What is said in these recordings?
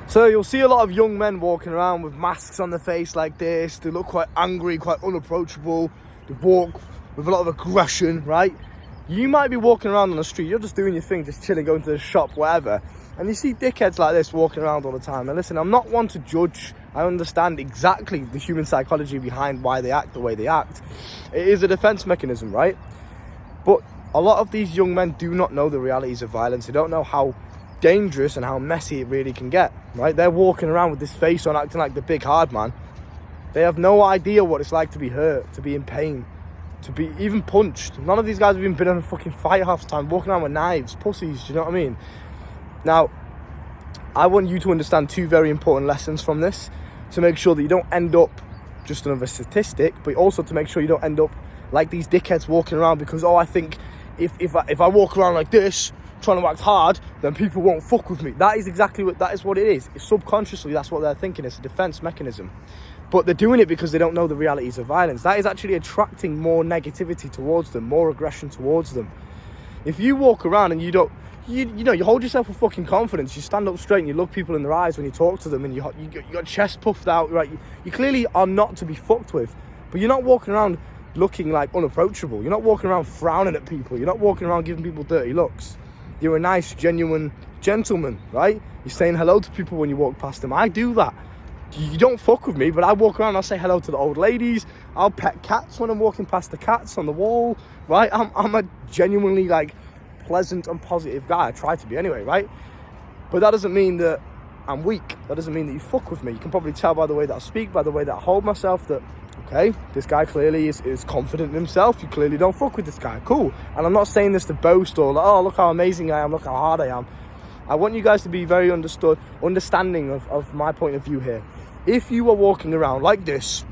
So you'll see a lot of young men walking around with masks on their face like this. They look quite angry, quite unapproachable. They walk with a lot of aggression, right? You might be walking around on the street, you're just doing your thing, just chilling, going to the shop, whatever. And you see dickheads like this walking around all the time. And listen, I'm not one to judge. I understand exactly the human psychology behind why they act the way they act. It is a defense mechanism, right? But a lot of these young men do not know the realities of violence. They don't know how dangerous and how messy it really can get, right? They're walking around with this face on, acting like the big hard man. They have no idea what it's like to be hurt, to be in pain, to be even punched. None of these guys have even been in a fucking fight half the time, walking around with knives, pussies, do you know what I mean? Now, I want you to understand two very important lessons from this, to make sure that you don't end up just another statistic, but also to make sure you don't end up like these dickheads walking around because, I think if I walk around like this, trying to act hard, then people won't fuck with me. That is exactly what it is. It's subconsciously, that's what they're thinking. It's a defense mechanism. But they're doing it because they don't know the realities of violence. That is actually attracting more negativity towards them, more aggression towards them. If you walk around and you don't, you hold yourself with fucking confidence, you stand up straight and you look people in their eyes when you talk to them, and you got chest puffed out, right? You clearly are not to be fucked with. But you're not walking around looking like unapproachable. You're not walking around frowning at people. You're not walking around giving people dirty looks. You're a nice, genuine gentleman, right? You're saying hello to people when you walk past them. I do that. You don't fuck with me, but I walk around, I'll say hello to the old ladies. I'll pet cats when I'm walking past the cats on the wall, right? I'm a genuinely, like, pleasant and positive guy. I try to be anyway, right? But that doesn't mean that I'm weak. That doesn't mean that you fuck with me. You can probably tell by the way that I speak, by the way that I hold myself, that, okay, this guy clearly is confident in himself. You clearly don't fuck with this guy. Cool. And I'm not saying this to boast or, like, oh, look how amazing I am, look how hard I am. I want you guys to be very understanding of my point of view here. If you are walking around like this,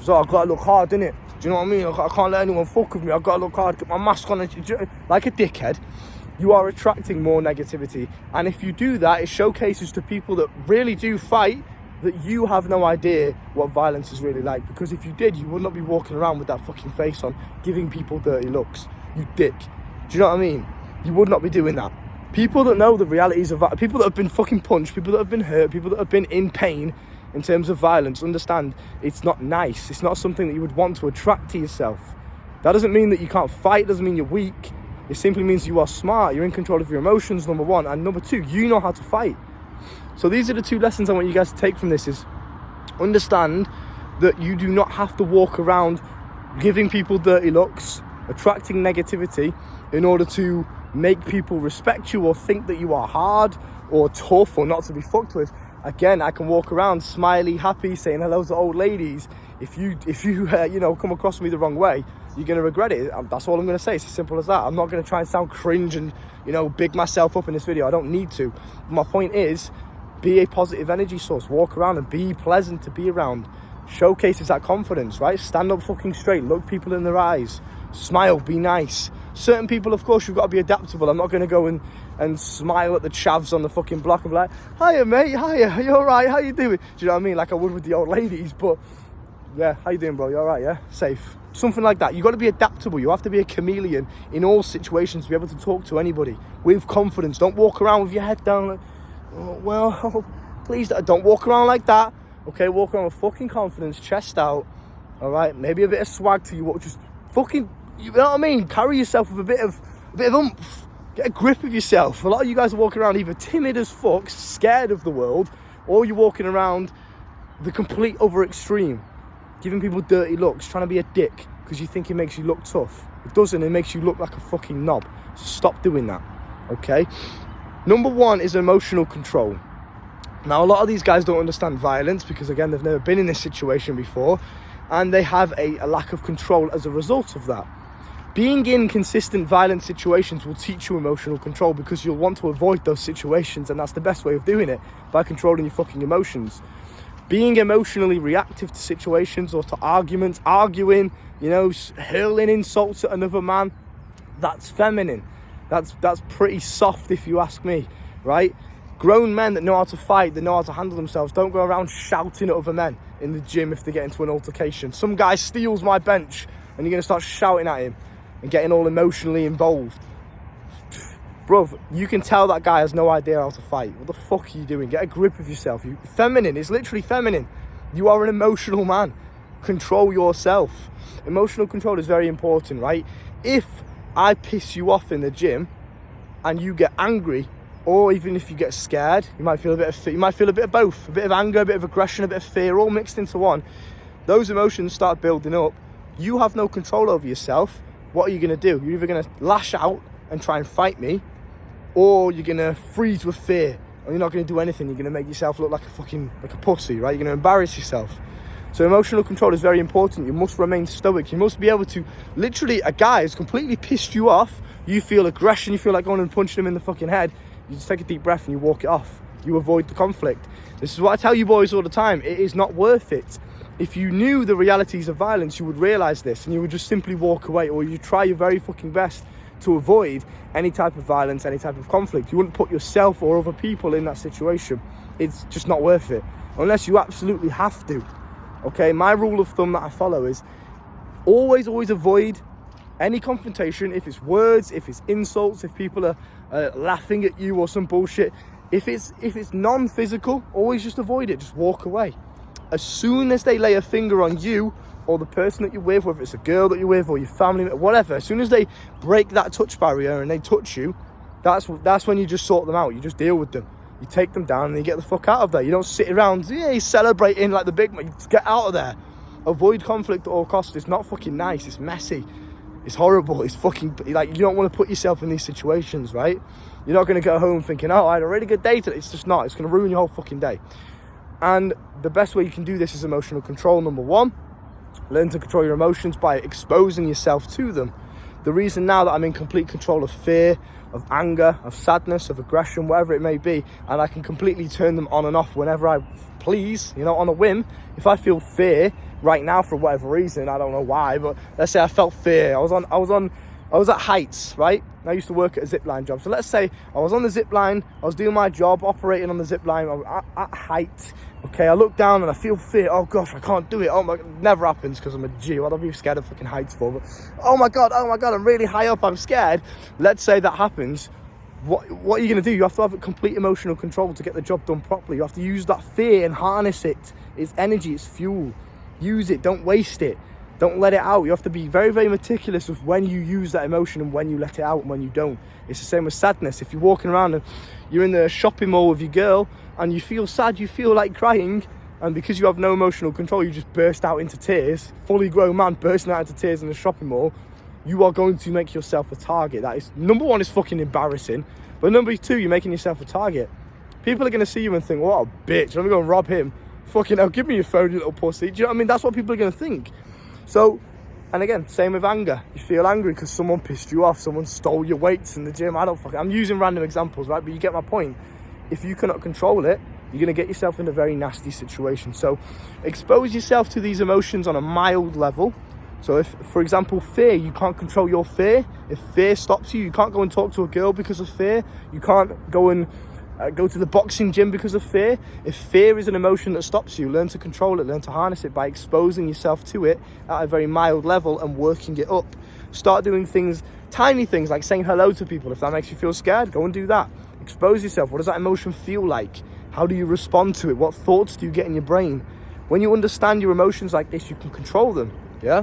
so I've got to look hard, innit? Do you know what I mean? I can't let anyone fuck with me. I've got to look hard, get my mask on, like a dickhead. You are attracting more negativity. And if you do that, it showcases to people that really do fight that you have no idea what violence is really like. Because if you did, you would not be walking around with that fucking face on, giving people dirty looks. You dick. Do you know what I mean? You would not be doing that. People that know the realities of people that have been fucking punched, people that have been hurt, people that have been in pain in terms of violence, understand it's not nice. It's not something that you would want to attract to yourself. That doesn't mean that you can't fight, doesn't mean you're weak. It simply means you are smart, you're in control of your emotions, number one, and number two, you know how to fight. So these are the two lessons I want you guys to take from this, is understand that you do not have to walk around giving people dirty looks, attracting negativity in order to make people respect you or think that you are hard or tough or not to be fucked with. Again, I can walk around smiley, happy, saying hello to old ladies. If you come across me the wrong way, you're going to regret it. That's all I'm going to say. It's as simple as that. I'm not going to try and sound cringe and, big myself up in this video. I don't need to. My point is, be a positive energy source. Walk around and be pleasant to be around. Showcases that confidence, right? Stand up fucking straight. Look people in their eyes. Smile. Be nice. Certain people, of course, you've got to be adaptable. I'm not going to go and smile at the chavs on the fucking block and be like, hiya, mate, hiya, you all right? How you doing? Do you know what I mean? Like I would with the old ladies, but yeah, how you doing, bro? You all right, yeah? Safe. Something like that. You've got to be adaptable. You have to be a chameleon in all situations to be able to talk to anybody with confidence. Don't walk around with your head down like, oh, well, please don't walk around like that. Okay, walk around with fucking confidence, chest out, all right? Maybe a bit of swag to you, just fucking, you know what I mean? Carry yourself with a bit of oomph. Get a grip of yourself. A lot of you guys are walking around either timid as fuck, scared of the world, or you're walking around the complete other extreme, giving people dirty looks, trying to be a dick because you think it makes you look tough. It doesn't. It makes you look like a fucking knob. So stop doing that, okay? Number one is emotional control. Now, a lot of these guys don't understand violence because, again, they've never been in this situation before, and they have a lack of control as a result of that. Being in consistent violent situations will teach you emotional control because you'll want to avoid those situations, and that's the best way of doing it, by controlling your fucking emotions. Being emotionally reactive to situations or to arguments, arguing, hurling insults at another man, that's feminine. That's pretty soft if you ask me, right? Grown men that know how to fight, that know how to handle themselves, don't go around shouting at other men in the gym if they get into an altercation. Some guy steals my bench and you're going to start shouting at him and getting all emotionally involved. Bruv, you can tell that guy has no idea how to fight. What the fuck are you doing? Get a grip of yourself. Feminine, it's literally feminine. You are an emotional man. Control yourself. Emotional control is very important, right? If I piss you off in the gym and you get angry, or even if you get scared, you might feel a bit of both, a bit of anger, a bit of aggression, a bit of fear, all mixed into one. Those emotions start building up. You have no control over yourself. What are you going to do? You're either going to lash out and try and fight me, or you're going to freeze with fear, and you're not going to do anything. You're going to make yourself look like a pussy, right? You're going to embarrass yourself. So emotional control is very important. You must remain stoic. You must be able to, literally, a guy has completely pissed you off. You feel aggression. You feel like going and punching him in the fucking head. You just take a deep breath and you walk it off. You avoid the conflict. This is what I tell you boys all the time. It is not worth it. If you knew the realities of violence, you would realize this, and you would just simply walk away, or you try your very fucking best to avoid any type of violence, any type of conflict. You wouldn't put yourself or other people in that situation. It's just not worth it, unless you absolutely have to. Okay, my rule of thumb that I follow is always avoid any confrontation. If it's words, if it's insults, if people are laughing at you or some bullshit, if it's non-physical, always just avoid it. Just walk away. As soon as they lay a finger on you or the person that you're with, whether it's a girl that you're with or your family, whatever, as soon as they break that touch barrier and they touch you, that's when you just sort them out. You just deal with them. You take them down and you get the fuck out of there. You don't sit around, celebrating like the big man. You just get out of there. Avoid conflict at all costs. It's not fucking nice. It's messy. It's horrible. It's fucking, like, you don't want to put yourself in these situations, right? You're not going to go home thinking, oh, I had a really good day today. It's just not. It's going to ruin your whole fucking day. And the best way you can do this is emotional control. Number one, learn to control your emotions by exposing yourself to them. The reason now that I'm in complete control of fear, of anger, of sadness, of aggression, whatever it may be, and I can completely turn them on and off whenever I please, on a whim. If I feel fear right now for whatever reason, I don't know why, but let's say I felt fear. I was at heights, right? I used to work at a zipline job. So let's say I was on the zipline, I was doing my job, operating on the zipline, I was at height. Okay, I look down and I feel fear. Oh gosh, I can't do it. Oh my, never happens because I'm a G. What I'll be scared of fucking heights for. But oh my god, I'm really high up. I'm scared. Let's say that happens. What are you gonna do? You have to have complete emotional control to get the job done properly. You have to use that fear and harness it. It's energy. It's fuel. Use it. Don't waste it. Don't let it out. You have to be very, very meticulous with when you use that emotion and when you let it out and when you don't. It's the same with sadness. If you're walking around and you're in the shopping mall with your girl and you feel sad, you feel like crying, and because you have no emotional control, you just burst out into tears, fully grown man bursting out into tears in the shopping mall, you are going to make yourself a target. That is, number one, is fucking embarrassing, but number two, you're making yourself a target. People are going to see you and think, what a bitch, I'm going to rob him. Fucking hell, give me your phone, you little pussy. Do you know what I mean? That's what people are going to think. So, and again, same with anger. You feel angry because someone pissed you off, someone stole your weights in the gym. I'm using random examples, right? But you get my point. If you cannot control it, you're going to get yourself in a very nasty situation. So expose yourself to these emotions on a mild level. So if, for example, fear, you can't control your fear. If fear stops you, you can't go and talk to a girl because of fear. You can't go and go to the boxing gym because of fear. If fear is an emotion that stops you, learn to control it, learn to harness it by exposing yourself to it at a very mild level and working it up. Start doing things, tiny things like saying hello to people. If that makes you feel scared, go and do that. Expose yourself. What does that emotion feel like? How do you respond to it? What thoughts do you get in your brain? When you understand your emotions like this, you can control them, yeah?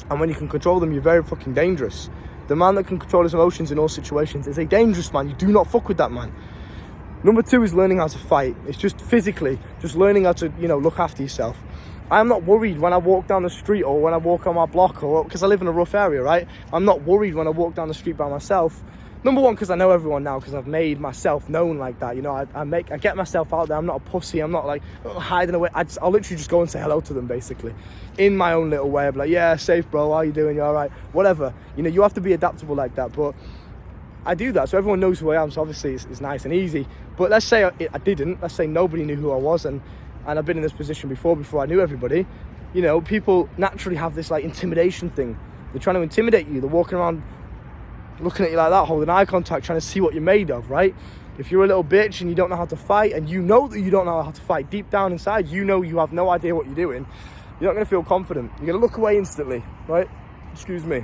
And when you can control them, you're very fucking dangerous. The man that can control his emotions in all situations is a dangerous man. You do not fuck with that man. Number two is learning how to fight. It's just physically, just learning how to, look after yourself. I'm not worried when I walk down the street or when I walk on my block, or because I live in a rough area, right? I'm not worried when I walk down the street by myself. Number one, because I know everyone now, because I've made myself known like that. I get myself out there. I'm not a pussy. I'm not like hiding away. I'll literally just go and say hello to them, basically, in my own little way. I'll be like, yeah, safe, bro. How you doing? You all right? Whatever. You have to be adaptable like that. But I do that, so everyone knows who I am. So obviously, it's nice and easy. But let's say I didn't. Let's say nobody knew who I was, and I've been in this position before I knew everybody. People naturally have this like intimidation thing. They're trying to intimidate you. They're walking around looking at you like that, holding eye contact, trying to see what you're made of, right? If you're a little bitch and you don't know how to fight, and you know that you don't know how to fight, deep down inside, you have no idea what you're doing, you're not going to feel confident. You're going to look away instantly, right? Excuse me.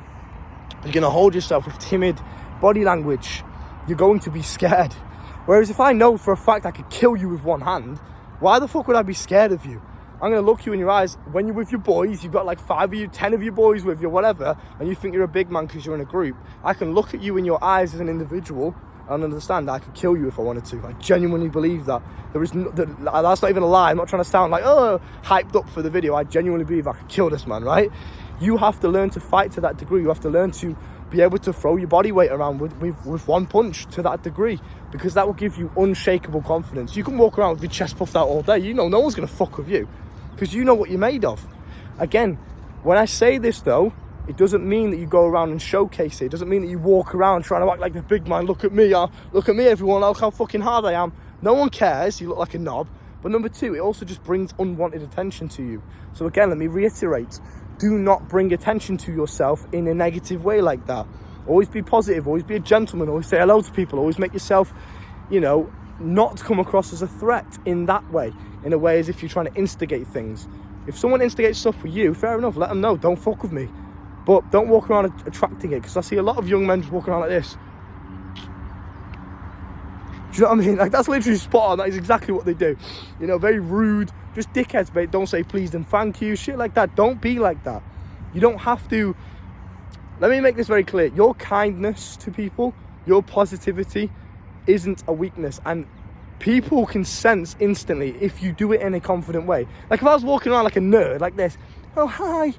You're going to hold yourself with timid body language. you're going to be scared. Whereas if I know for a fact I could kill you with one hand, why the fuck would I be scared of you? I'm going to look you in your eyes when you're with your boys, you've got like 5 of you, 10 of your boys with you, whatever, and you think you're a big man because you're in a group. I can look at you in your eyes as an individual and understand I could kill you if I wanted to. I genuinely believe that. That's not even a lie. I'm not trying to sound like, oh, hyped up for the video. I genuinely believe I could kill this man, right? You have to learn to fight to that degree. You have to learn to be able to throw your body weight around with one punch to that degree, because that will give you unshakable confidence. You can walk around with your chest puffed out all day. You know no one's going to fuck with you because you know what you're made of. Again, when I say this though, it doesn't mean that you go around and showcase it. It doesn't mean that you walk around trying to act like the big man. Look at me, everyone, look how fucking hard I am. No one cares, you look like a knob. But number two, it also just brings unwanted attention to you. So again, let me reiterate, do not bring attention to yourself in a negative way like that. Always be positive, always be a gentleman, always say hello to people, always make yourself, not come across as a threat in that way, in a way as if you're trying to instigate things. If someone instigates stuff for you, fair enough, let them know, don't fuck with me. But don't walk around attracting it, because I see a lot of young men just walking around like this. Do you know what I mean? Like, that's literally spot on. That is exactly what they do. Very rude, just dickheads, mate. Don't say please and thank you, shit like that. Don't be like that. You don't have to. Let me make this very clear. Your kindness to people, your positivity isn't a weakness, and people can sense instantly if you do it in a confident way. Like if I was walking around like a nerd like this, oh hi,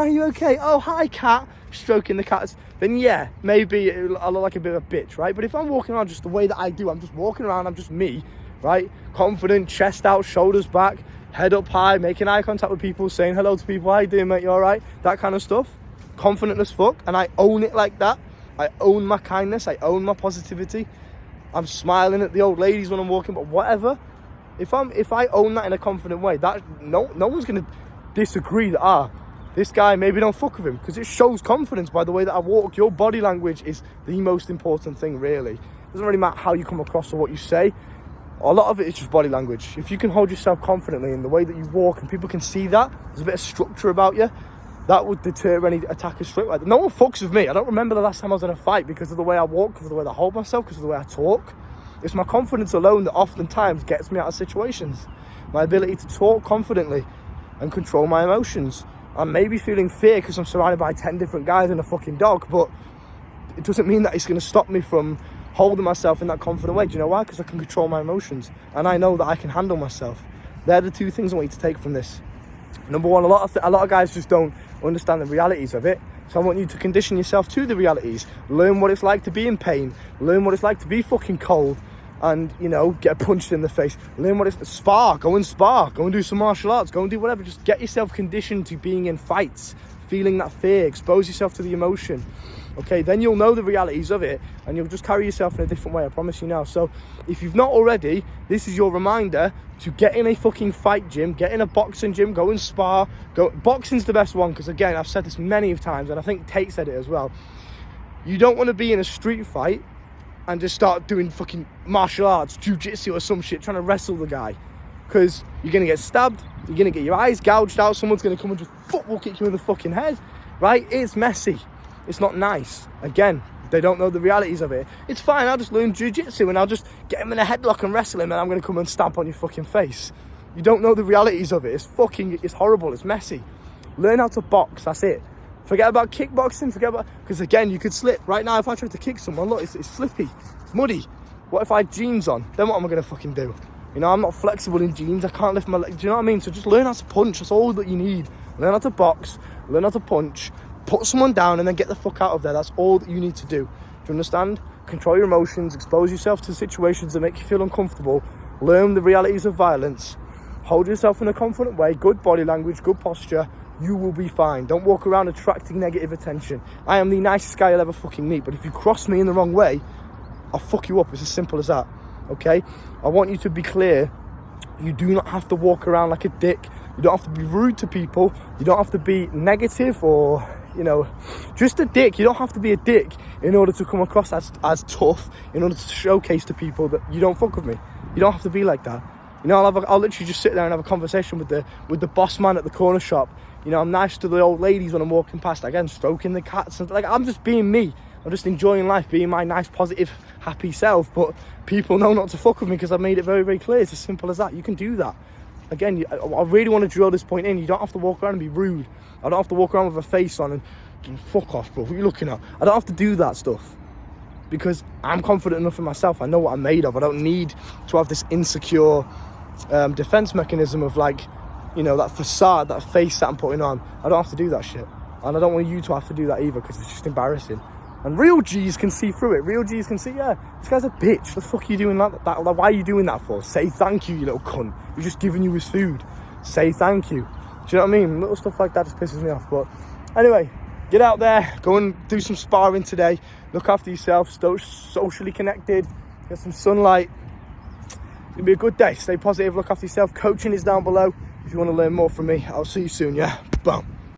you okay? Oh hi cat, stroking the cats, then yeah, maybe I look like a bit of a bitch, right? But if I'm walking around just the way that I do, I'm just walking around, I'm just me, right? Confident, chest out, shoulders back, head up high, making eye contact with people, saying hello to people, how you doing mate, you alright? That kind of stuff. Confident as fuck, and I own it like that. I own my kindness, I own my positivity. I'm smiling at the old ladies when I'm walking, but whatever. If I own that in a confident way, that no one's gonna disagree that this guy, maybe don't fuck with him, because it shows confidence by the way that I walk. Your body language is the most important thing, really. It doesn't really matter how you come across or what you say. A lot of it is just body language. If you can hold yourself confidently in the way that you walk and people can see that, there's a bit of structure about you, that would deter any attacker straight like that. No one fucks with me. I don't remember the last time I was in a fight because of the way I walk, because of the way I hold myself, because of the way I talk. It's my confidence alone that oftentimes gets me out of situations. My ability to talk confidently and control my emotions. I may be feeling fear because I'm surrounded by 10 different guys and a fucking dog, but it doesn't mean that it's going to stop me from holding myself in that confident way. Do you know why? Because I can control my emotions and I know that I can handle myself. They're the two things I want you to take from this. Number one, a lot of guys just don't understand the realities of it. So I want you to condition yourself to the realities. Learn what it's like to be in pain. Learn what it's like to be fucking cold and, get punched in the face. Learn what it's... Go and do some martial arts. Go and do whatever. Just get yourself conditioned to being in fights, feeling that fear. Expose yourself to the emotion. Okay, then you'll know the realities of it and you'll just carry yourself in a different way, I promise you now. So if you've not already, this is your reminder to get in a fucking fight gym, get in a boxing gym, go and spar. Boxing's the best one, because again, I've said this many times and I think Tate said it as well. You don't want to be in a street fight and just start doing fucking martial arts, jiu-jitsu or some shit, trying to wrestle the guy, because you're going to get stabbed, you're going to get your eyes gouged out, someone's going to come and just football kick you in the fucking head, right? It's messy. It's not nice. Again, they don't know the realities of it. It's fine, I'll just learn jiu-jitsu and I'll just get him in a headlock and wrestle him and I'm going to come and stamp on your fucking face. You don't know the realities of it. It's horrible, it's messy. Learn how to box, that's it. Forget about kickboxing, because again, you could slip. Right now, if I try to kick someone, look, it's slippy, it's muddy. What if I had jeans on? Then what am I going to fucking do? I'm not flexible in jeans, I can't lift my legs, do you know what I mean? So just learn how to punch, that's all that you need. Learn how to box, learn how to punch, put someone down and then get the fuck out of there. That's all that you need to do. Do you understand? Control your emotions, expose yourself to situations that make you feel uncomfortable, learn the realities of violence, hold yourself in a confident way, good body language, good posture. You will be fine. Don't walk around attracting negative attention. I am the nicest guy you'll ever fucking meet, but if you cross me in the wrong way, I'll fuck you up. It's as simple as that. Okay? I want you to be clear. You do not have to walk around like a dick. You don't have to be rude to people. You don't have to be negative or, just a dick. You don't have to be a dick in order to come across as tough, in order to showcase to people that you don't fuck with me. You don't have to be like that. I'll literally just sit there and have a conversation with the boss man at the corner shop. I'm nice to the old ladies when I'm walking past, again, stroking the cats. And I'm just being me. I'm just enjoying life, being my nice, positive, happy self. But people know not to fuck with me because I've made it very, very clear. It's as simple as that. You can do that. Again, I really want to drill this point in. You don't have to walk around and be rude. I don't have to walk around with a face on and fuck off, bro. What are you looking at? I don't have to do that stuff because I'm confident enough in myself. I know what I'm made of. I don't need to have this insecure defense mechanism of like, you know, that facade, that face that I'm putting on. I don't have to do that shit. And I don't want you to have to do that either because it's just embarrassing. And real G's can see through it. Real G's can see, yeah, this guy's a bitch. The fuck are you doing that? Like, why are you doing that for? Say thank you, you little cunt. He's just giving you his food. Say thank you. Do you know what I mean? Little stuff like that just pisses me off. But anyway, get out there. Go and do some sparring today. Look after yourself. Stay socially connected. Get some sunlight. It'll be a good day. Stay positive. Look after yourself. Coaching is down below. If you want to learn more from me, I'll see you soon, yeah? Boom.